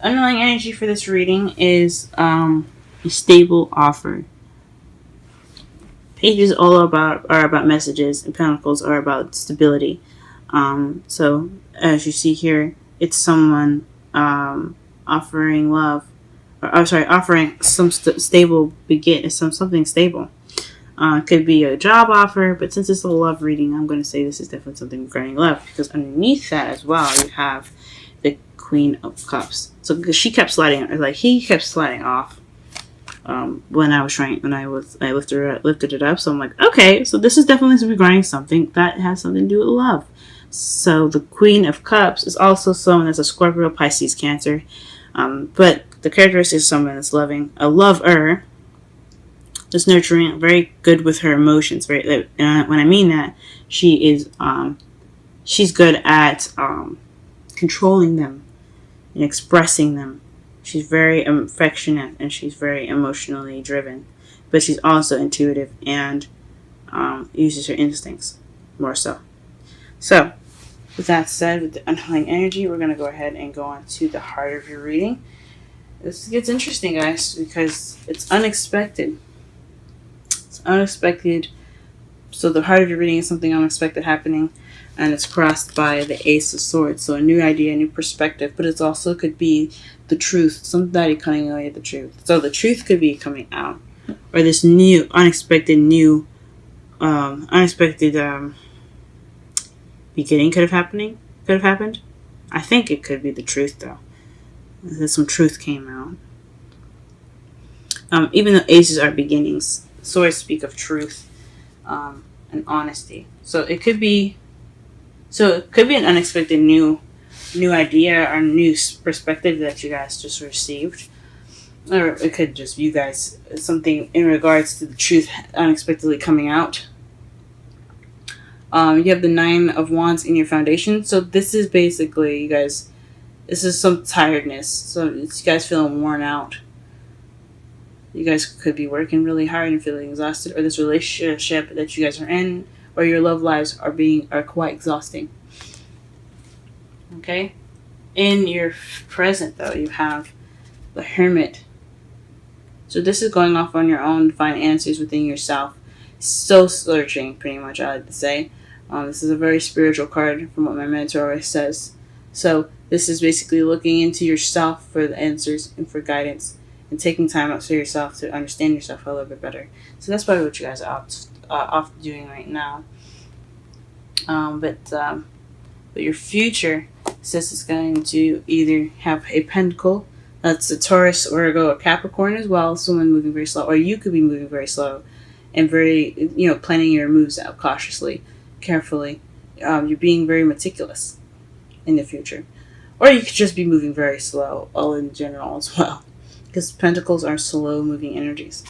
underlying energy for this reading is a stable offer. Pages are about messages, and pentacles are about stability. So as you see here, it's someone offering love, offering some stable something stable. It could be a job offer, but since it's a love reading, I'm going to say this is definitely something regarding love, because underneath that as well, you have the Queen of Cups. So he kept sliding off when I lifted it up. So I'm like, okay, so this is definitely regarding something that has something to do with love. So the Queen of Cups is also someone that's a Scorpio, Pisces, Cancer, but the characteristic is someone that's loving, a lover, just nurturing, very good with her emotions. When I mean that, she's good at controlling them and expressing them. She's very affectionate and she's very emotionally driven, but she's also intuitive and uses her instincts more so. So, with that said, with the underlying energy, we're going to go ahead and go on to the heart of your reading. This gets interesting, guys, because it's unexpected. Unexpected. So the heart of your reading is something unexpected happening, and it's crossed by the Ace of Swords. So a new idea, a new perspective, but it also could be the truth. Somebody coming away with the truth. So the truth could be coming out, or this new, unexpected beginning could have happened. I think it could be the truth, though. That some truth came out. Even though aces are beginnings, swords speak of truth and honesty. So it could be an unexpected new idea or new perspective that you guys just received, or it could just be you guys something in regards to the truth unexpectedly coming out. You have the Nine of Wands in your foundation. So this is basically, you guys, this is some tiredness. So it's you guys feeling worn out. You guys could be working really hard and feeling exhausted, or this relationship that you guys are in, or your love lives are quite exhausting. Okay? In your present, though, you have the Hermit. So this is going off on your own to find answers within yourself. Still searching, pretty much, I like to say. This is a very spiritual card from what my mentor always says. So this is basically looking into yourself for the answers and for guidance, and taking time out for yourself to understand yourself a little bit better. So that's probably what you guys are off doing right now. But your future says it's going to either have a pentacle, that's a Taurus, Virgo, or Capricorn as well, someone moving very slow, or you could be moving very slow and very, planning your moves out cautiously, carefully. You're being very meticulous in the future. Or you could just be moving very slow, all in general as well. Because pentacles are slow moving energies.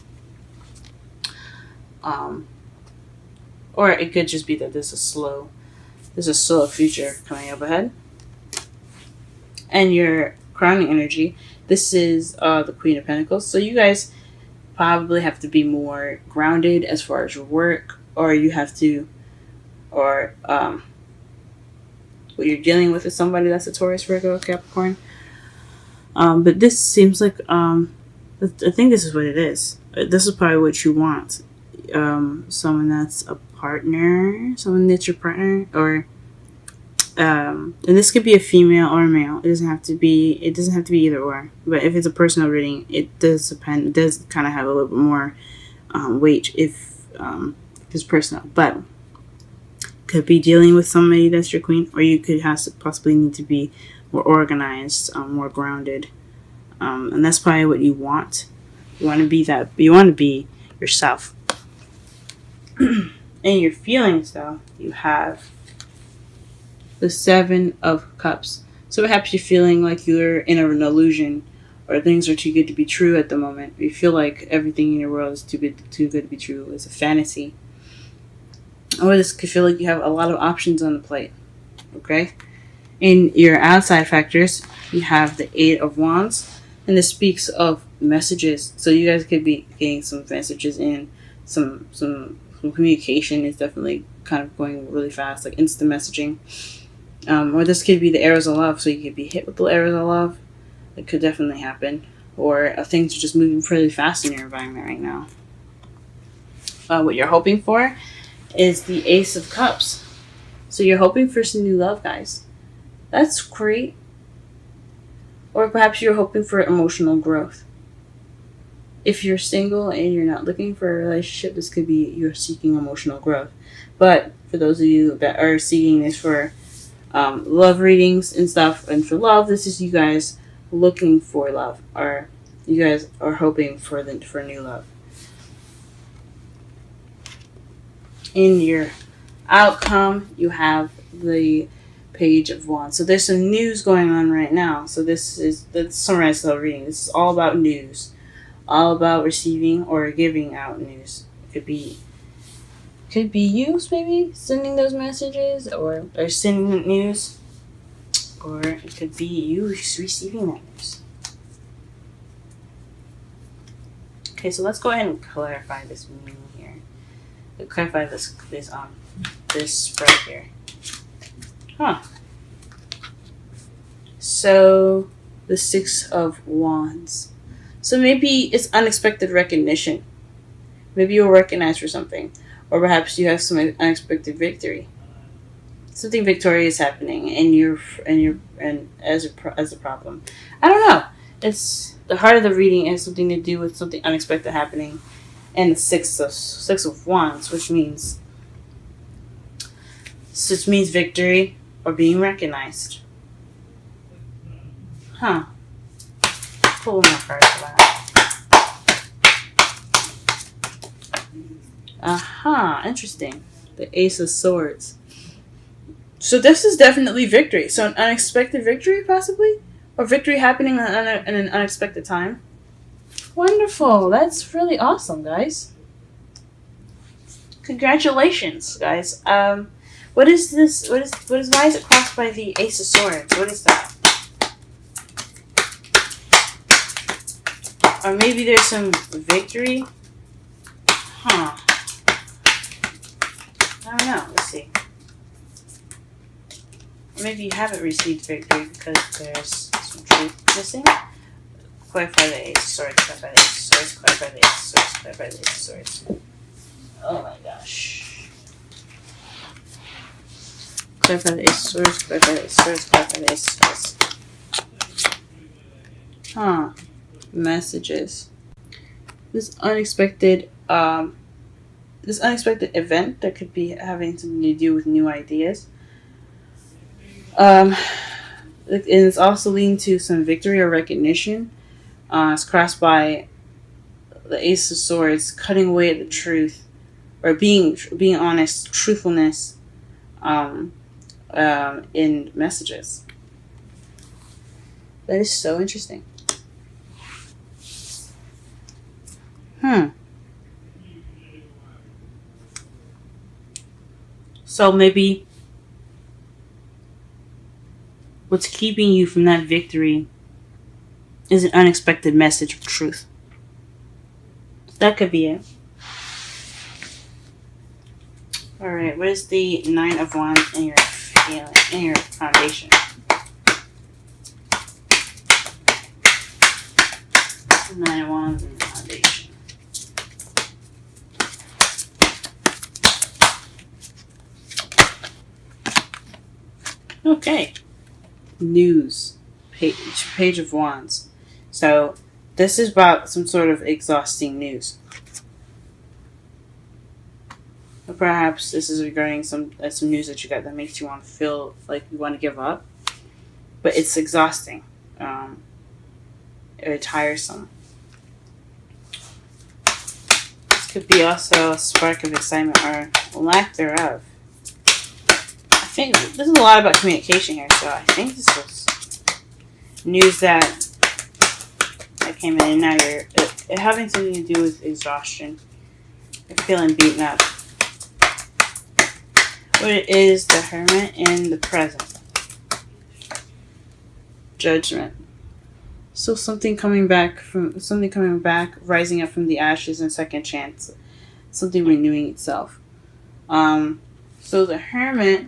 Or it could just be that there's a slow future coming up ahead. And your crowning energy, this is the Queen of Pentacles. So you guys probably have to be more grounded as far as your work, or you have to, or what you're dealing with is somebody that's a Taurus, Virgo, or Capricorn. But this seems like, I think this is what it is. This is probably what you want. Someone that's a partner, someone that's your partner, or, and this could be a female or a male. It doesn't have to be either or. But if it's a personal reading, it does depend. It does kind of have a little bit more weight if it's personal. But could be dealing with somebody that's your queen, or you could possibly need to be more organized, more grounded, and that's probably what you want. You want to be that. You want to be yourself. In your feelings, though, you have the Seven of Cups. So perhaps you're feeling like you're in an illusion, or things are too good to be true at the moment. You feel like everything in your world is too good to be true. It's a fantasy. Or this could feel like you have a lot of options on the plate. Okay? In your outside factors, you have the Eight of Wands, and this speaks of messages. So you guys could be getting some messages in, some communication is definitely kind of going really fast, like instant messaging. Or this could be the arrows of love, so you could be hit with the arrows of love. It could definitely happen. Or things are just moving pretty fast in your environment right now. What you're hoping for is the Ace of Cups. So you're hoping for some new love, guys. That's great. Or perhaps you're hoping for emotional growth. If you're single and you're not looking for a relationship, this could be you're seeking emotional growth. But for those of you that are seeking this for love readings and stuff, and for love, this is you guys looking for love, or you guys are hoping for new love. In your outcome, you have the Page of Wands. So there's some news going on right now. So that's summarize the reading. This is all about news, all about receiving or giving out news. It could be you maybe sending those messages or sending news, or it could be you receiving that news. Okay, so let's go ahead and clarify this meaning here. Clarify this spread here. So the Six of Wands. So maybe it's unexpected recognition. Maybe you're recognized for something, or perhaps you have some unexpected victory. Something victorious happening, and as a problem. I don't know. It's the heart of the reading has something to do with something unexpected happening, and the Six of Wands, which means victory or being recognized. Pull more cards for that. Interesting. The Ace of Swords. So this is definitely victory. So an unexpected victory, possibly? Or victory happening in an unexpected time. Wonderful. That's really awesome, guys. Congratulations, guys. What is this? Why is it crossed by the Ace of Swords? What is that? Or maybe there's some victory? I don't know. Let's see. Or maybe you haven't received victory because there's some truth missing. Clarify the Ace of Swords. Clarify the Ace of Swords. Clarify the Ace of Swords. Clarify the Ace of Swords. Oh my gosh. Clarify the Ace of Swords. Clarify the Ace of Swords. Clarify the Ace of Swords. Messages. This unexpected event that could be having something to do with new ideas. And it's also leading to some victory or recognition. It's crossed by the Ace of Swords, cutting away at the truth, or being honest, truthfulness, in messages. That is so interesting. So maybe what's keeping you from that victory is an unexpected message of truth. That could be it. Alright, what is the Nine of Wands in your foundation? Nine of Wands in your foundation. Okay. News. Page of Wands. So this is about some sort of exhausting news. Or perhaps this is regarding some news that you got that makes you want to feel like you want to give up. But it's exhausting. Or tiresome. This could be also a spark of excitement or lack thereof. I think this is a lot about communication here, so I think this was news that came in, and now you're having something to do with exhaustion. You're feeling beaten up. What it is, the Hermit in the present. Judgment. So something coming back, rising up from the ashes, and second chance. Something renewing itself. So the Hermit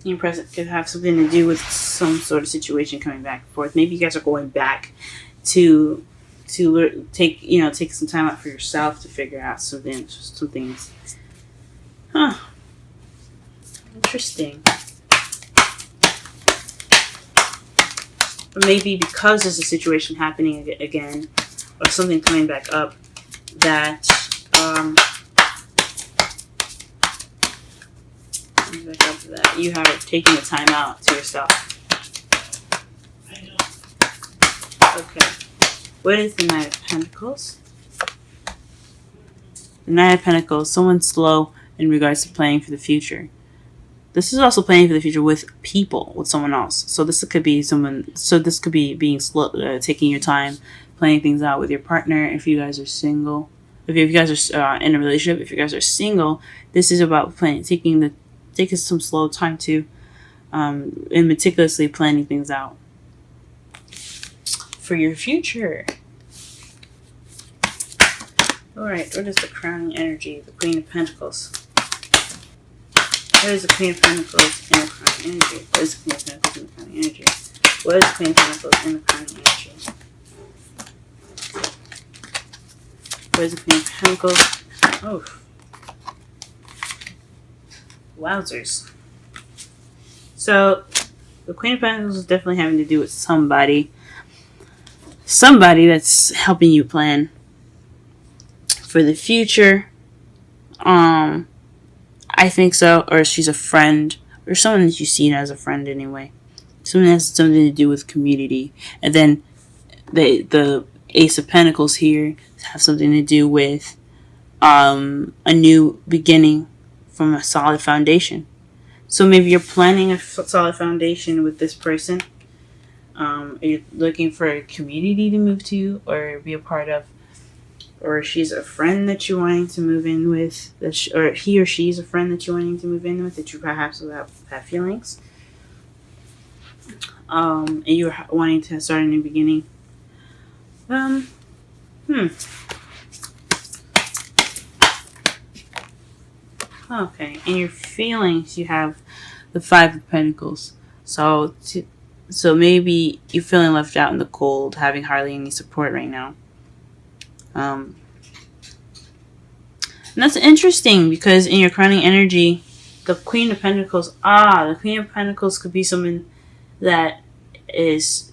Your present could have something to do with some sort of situation coming back and forth. Maybe you guys are going back to take some time out for yourself to figure out some things. Huh. Interesting. Or maybe because there's a situation happening again, or something coming back up, that you have taken the time out to yourself. Okay. What is the Knight of Pentacles? The Knight of Pentacles, someone slow in regards to planning for the future. This is also planning for the future with people, with someone else. So this could be being slow, taking your time, planning things out with your partner. If you guys are single, if you guys are in a relationship, if you guys are single, this is about taking some slow time to, and meticulously planning things out for your future. All right, what is the crowning energy? The Queen of Pentacles. What is the Queen of Pentacles in the crowning energy? What is the Queen of Pentacles in the crowning energy? What is the Queen of Pentacles in the crowning energy? What is the Queen of Pentacles? Oh. Wowzers. So, the Queen of Pentacles is definitely having to do with somebody. Somebody that's helping you plan for the future. I think so. Or she's a friend. Or someone that you see as a friend anyway. Someone that has something to do with community. And then the Ace of Pentacles here have something to do with a new beginning from a solid foundation. So maybe you're planning a solid foundation with this person. Are you looking for a community to move to or be a part of? Or she's a friend that you're wanting to move in with, or he or she's a friend that you're wanting to move in with, that you perhaps have feelings. And you're wanting to start a new beginning. Okay, in your feelings, you have the Five of Pentacles. So maybe you're feeling left out in the cold, having hardly any support right now. And that's interesting because in your crowning energy, the Queen of Pentacles, the Queen of Pentacles could be someone that is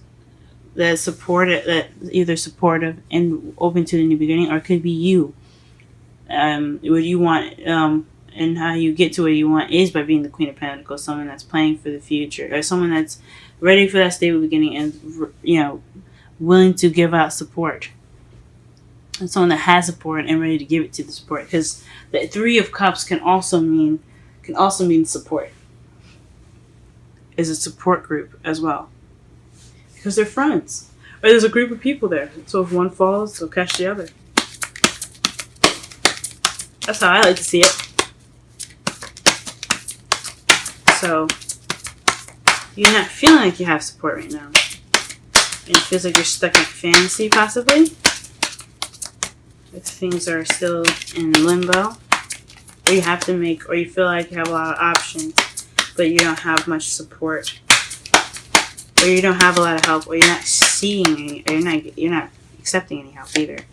supportive, that either supportive and open to the new beginning, or it could be you. What you want, and how you get to what you want is by being the Queen of Pentacles, someone that's planning for the future, or someone that's ready for that stable beginning and willing to give out support. And someone that has support and ready to give it to the support, because the Three of Cups can also mean support. Is a support group as well, because they're friends, or there's a group of people there. So if one falls, they'll catch the other. That's how I like to see it. So you're not feeling like you have support right now, and it feels like you're stuck in fantasy, possibly. If things are still in limbo, or you have to make, or you feel like you have a lot of options, but you don't have much support, or you don't have a lot of help, or you're not seeing any, or you're not accepting any help either.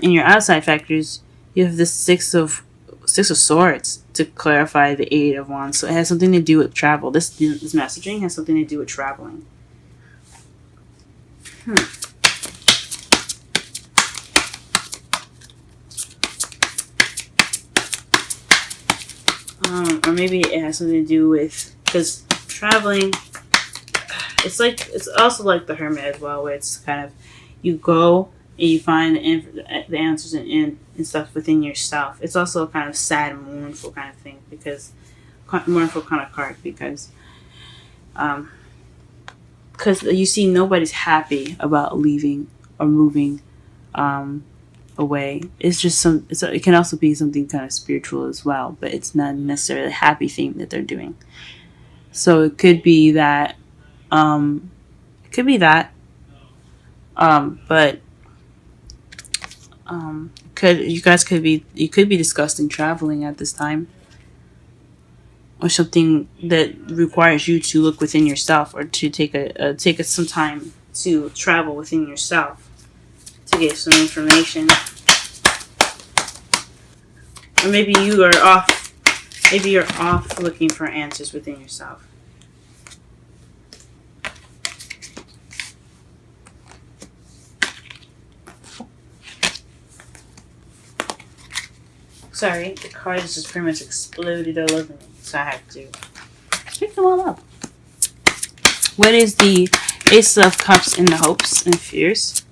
In your outside factors, you have the Six of Swords to clarify the Eight of Wands. So it has something to do with travel. This messaging has something to do with traveling. Or maybe it has something to do with, because traveling, it's also like the Hermit as well, where it's kind of, you go and you find the answers and stuff within yourself. It's also a kind of sad, mournful kind of thing, mournful kind of card, because you see nobody's happy about leaving or moving away. It's just it can also be something kind of spiritual as well, but it's not necessarily a happy thing that they're doing. So it could be that, but you could be discussing traveling at this time. or something that requires you to look within yourself, or to take some time to travel within yourself to get some information. Or maybe you are off. Maybe you're off looking for answers within yourself. Sorry, the cards just pretty much exploded all over me, so I have to pick them all up. What is the Ace of Cups in the hopes and fears?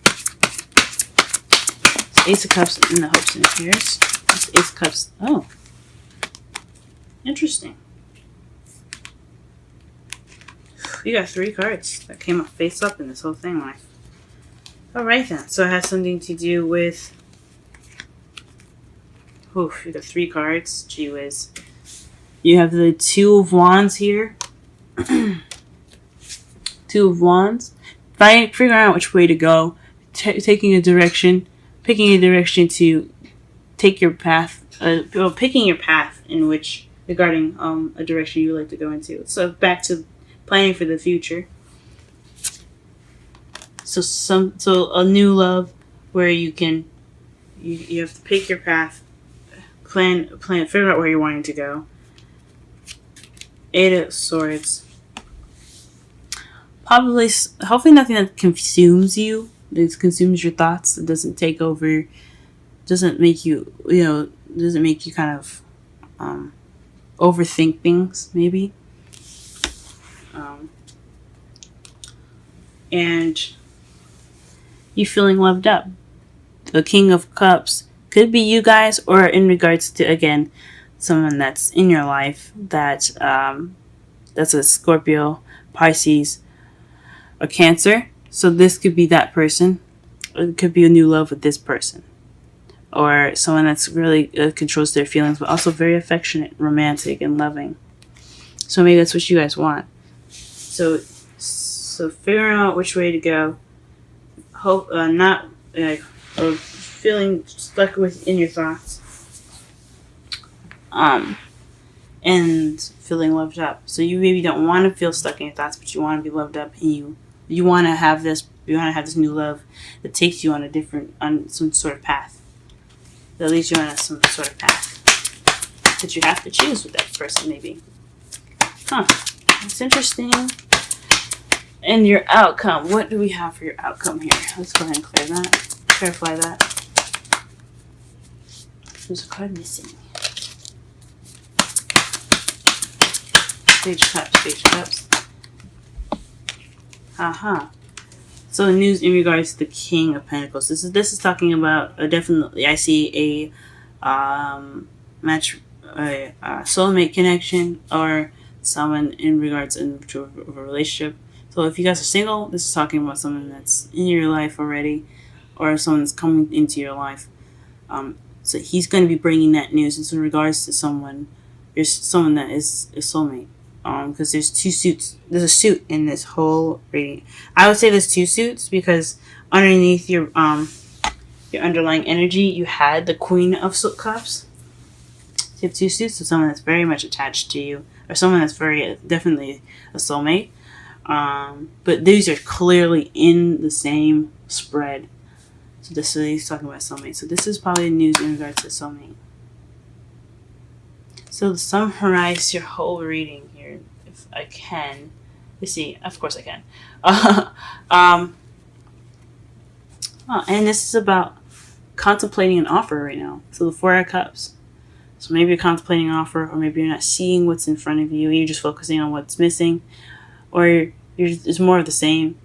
Ace of Cups in the hopes and fears. Ace of Cups. Oh. Interesting. You got 3 cards that came up face up in this whole thing. Alright then. So it has something to do with... Oof, you got 3 cards. Gee whiz. You have the 2 of Wands here. 2 of Wands. Figuring out which way to go. Taking a direction. Picking a direction to take your path. Picking your path in which... regarding a direction you would like to go into. So back to planning for the future. So a new love where you can you have to pick your path, plan, figure out where you're wanting to go. 8 of Swords. Probably, hopefully nothing that consumes you, that consumes your thoughts, that doesn't take over, doesn't make you, doesn't make you kind of overthink things, maybe. And you feeling loved up. The King of Cups could be you guys, or in regards to, again, someone that's in your life that's a Scorpio, Pisces, or Cancer. So this could be that person. It could be a new love with this person. Or someone that's really controls their feelings, but also very affectionate, romantic, and loving. So maybe that's what you guys want. So figuring out which way to go. Hope or feeling stuck within your thoughts. And feeling loved up. So you maybe don't want to feel stuck in your thoughts, but you want to be loved up, and you want to have this. You want to have this new love that takes you on some sort of path. That leads you on some sort of path that you have to choose with that person, maybe. That's interesting. And your outcome. What do we have for your outcome here? Let's go ahead and clear that. Clarify that. There's a card missing. Page Cups. So news in regards to the King of Pentacles. This is talking about definitely. I see a soulmate connection, or someone in regards to a relationship. So if you guys are single, this is talking about someone that's in your life already, or someone that's coming into your life. So he's going to be bringing that news. It's in regards to someone. There's someone that is a soulmate. Because there's 2 suits. There's a suit in this whole reading. I would say there's 2 suits because underneath your underlying energy, you had the Queen of Cups. So you have 2 suits. So someone that's very much attached to you, or someone that's very definitely a soulmate. But these are clearly in the same spread. So he's talking about soulmate. So this is probably news in regards to soulmate. So to summarize your whole reading here, if I can. Let's see. Of course I can. And this is about contemplating an offer right now. So the 4 of Cups. So maybe you're contemplating an offer, or maybe you're not seeing what's in front of you. You're just focusing on what's missing. Or it's more of the same.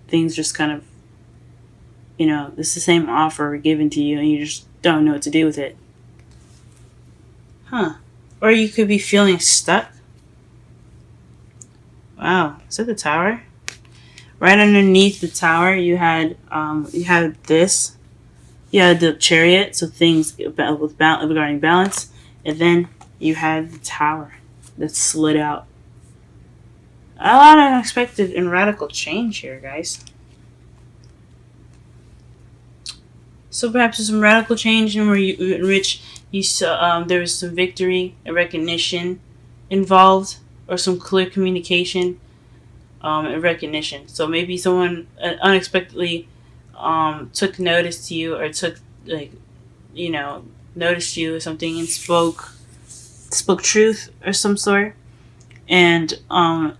Things just kind of, it's the same offer given to you, and you just don't know what to do with it. Or you could be feeling stuck. Wow, is that the Tower? Right underneath the Tower, you had this. You had the Chariot, so things regarding balance, and then you had the Tower that slid out. A lot of unexpected and radical change here, guys. So perhaps there's some radical change in which you saw there was some victory, a recognition, involved, or some clear communication and recognition. So maybe someone unexpectedly took notice to you, or took, like, you know, noticed you or something, and spoke truth or some sort. And now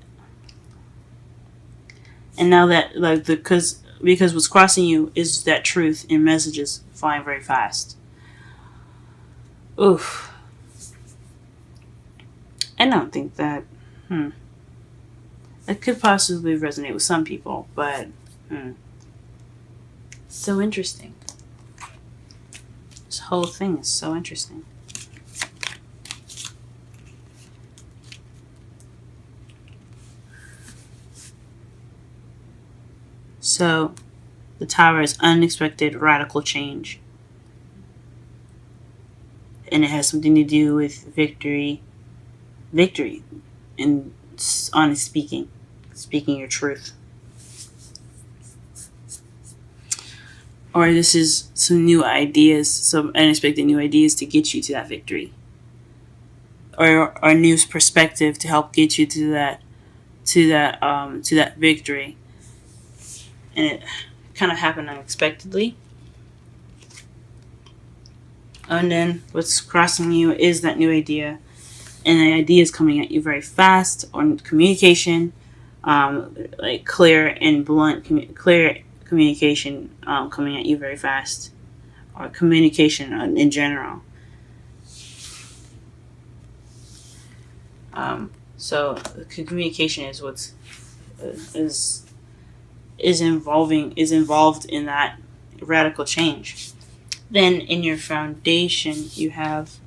that, like, because what's crossing you is that truth in messages flying very fast. Oof. I don't think that. It could possibly resonate with some people, but so interesting. This whole thing is so interesting. So, the Tower is unexpected radical change. And it has something to do with victory, and honest speaking your truth. Or this is some new ideas, some unexpected new ideas to get you to that victory. Or a new perspective to help get you to that victory. And it kind of happened unexpectedly. And then what's crossing you is that new idea. And the idea is coming at you very fast, on communication, like clear and blunt, clear communication coming at you very fast, or communication in general. So communication is what's is involved in that radical change. Then in your foundation, you have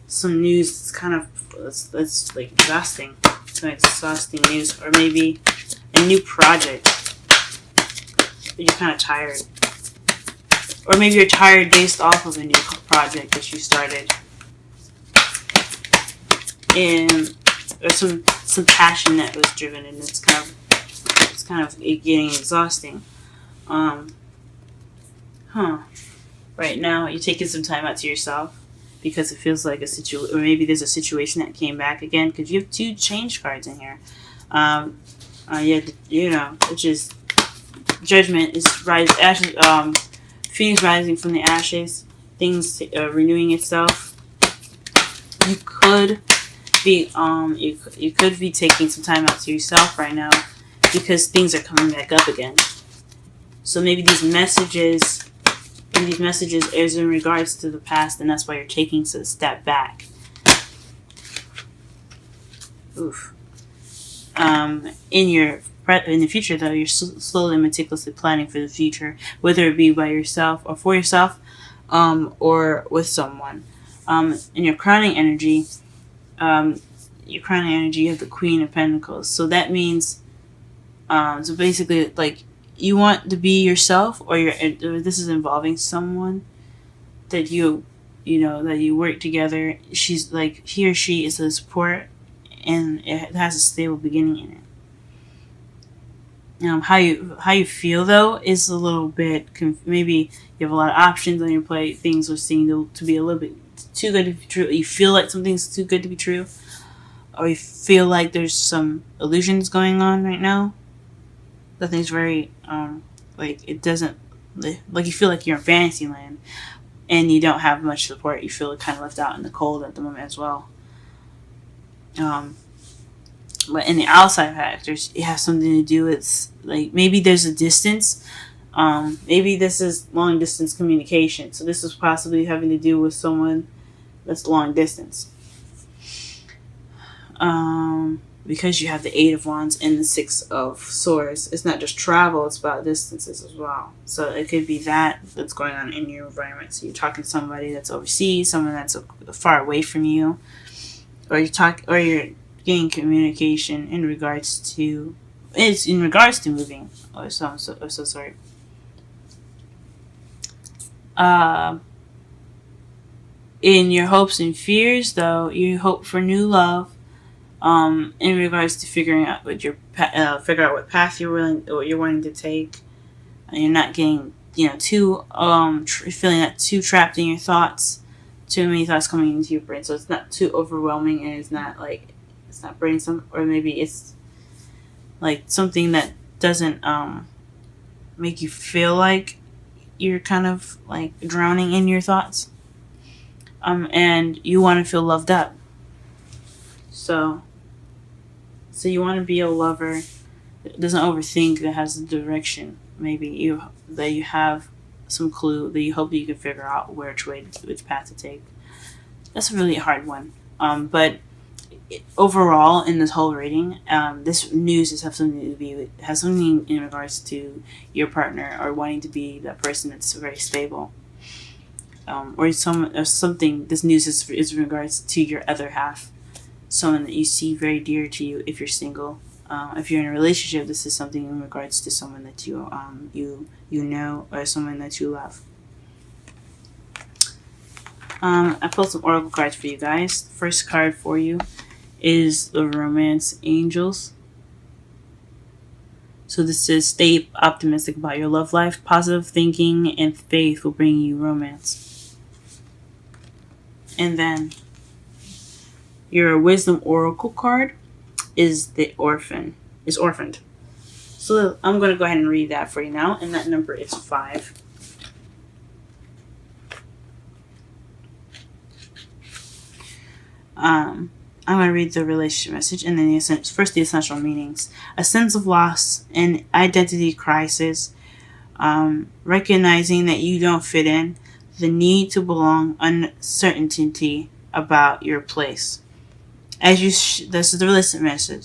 some news that's like exhausting. Some exhausting news, or maybe a new project. You're kind of tired, or maybe you're tired based off of a new project that you started, and or some passion that was driven, and it's kind of getting exhausting. Right now, you're taking some time out to yourself, because it feels like or maybe there's a situation that came back again, because you have 2 change cards in here. Which is Judgment, is Phoenix rising from the ashes, things renewing itself. You could be you could be taking some time out to yourself right now, because things are coming back up again. So maybe these messages is in regards to the past, and that's why you're taking a step back. Oof. In the future, though, you're slowly and meticulously planning for the future, whether it be by yourself or for yourself, or with someone. In your crowning energy, you have the Queen of Pentacles. So that means, so basically, like, you want to be yourself, or this is involving someone that that you work together. She's like, he or she is a support, and it has a stable beginning in it. How you feel, though, is a little bit maybe you have a lot of options on your plate. Things are seen to be a little bit too good to be true. You feel like something's too good to be true, or you feel like there's some illusions going on right now. Nothing's very like, it doesn't, like, you feel like you're in fantasy land, and you don't have much support. You feel kind of left out in the cold at the moment as well. But in the outside factors, it has something to do with, like, maybe there's a distance. Maybe this is long distance communication. So this is possibly having to do with someone that's long distance. Because you have the 8 of Wands and the 6 of Swords. It's not just travel, it's about distances as well. So it could be that's going on in your environment. So you're talking to somebody that's overseas, someone that's far away from you, or you're getting communication in regards to moving, or so sorry. In your hopes and fears, though, you hope for new love. In regards to figuring out what path you're wanting to take, and you're not getting too feeling that too trapped in your thoughts, too many thoughts coming into your brain. So it's not too overwhelming, and it's not like it's not bringing some, or maybe it's like something that doesn't make you feel like you're kind of like drowning in your thoughts, and you want to feel loved up. So you want to be a lover that doesn't overthink, that has a direction. Maybe you have some clue that you hope that you can figure out which path to take. That's a really hard one. But overall, in this whole reading, this news has something in regards to your partner, or wanting to be that person that's very stable, or something. This news is in regards to your other half, someone that you see very dear to you. If you're single, if you're in a relationship, this is something in regards to someone that you know, or someone that you love. I pulled some oracle cards for you guys. The first card for you is the Romance Angels. So this says, stay optimistic about your love life. Positive thinking and faith will bring you romance. And then your Wisdom Oracle card is the Orphaned. So I'm going to go ahead and read that for you now. And that number is 5. I'm going to read the relationship message, and then the essential meanings. A sense of loss and identity crisis, recognizing that you don't fit in, the need to belong, uncertainty about your place. As you, this is the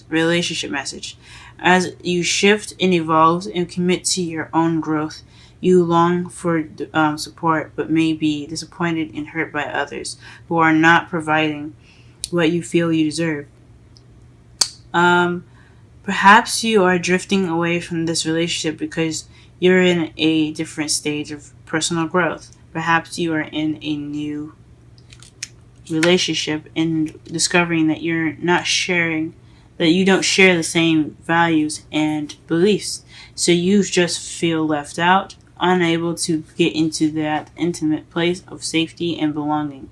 relationship message. As you shift and evolve and commit to your own growth, you long for support, but may be disappointed and hurt by others who are not providing what you feel you deserve. Perhaps you are drifting away from this relationship because you're in a different stage of personal growth. Perhaps you are in a new relationship and discovering that you don't share the same values and beliefs. So you just feel left out, unable to get into that intimate place of safety and belonging.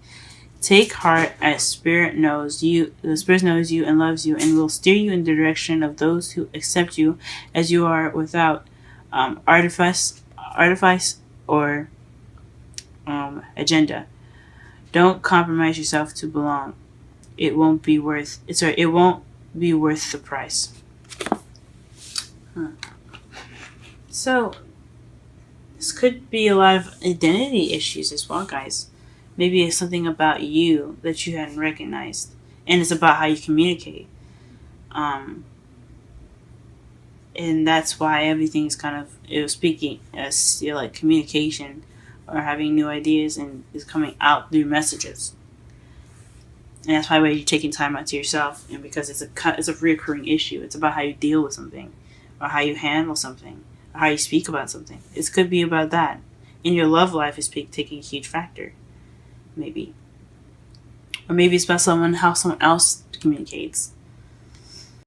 Take heart, as Spirit knows you. The Spirit knows you and loves you, and will steer you in the direction of those who accept you as you are, without artifice or agenda. Don't compromise yourself to belong. It won't be worth the price. So this could be a lot of identity issues as well, guys. Maybe it's something about you that you hadn't recognized, and it's about how you communicate. And that's why everything's kind of speaking as like communication, or having new ideas, and is coming out through messages. And that's why you're taking time out to yourself, and because it's a reoccurring issue. It's about how you deal with something, or how you handle something, or how you speak about something. It could be about that. And your love life is taking a huge factor. Maybe. Or maybe it's about how someone else communicates.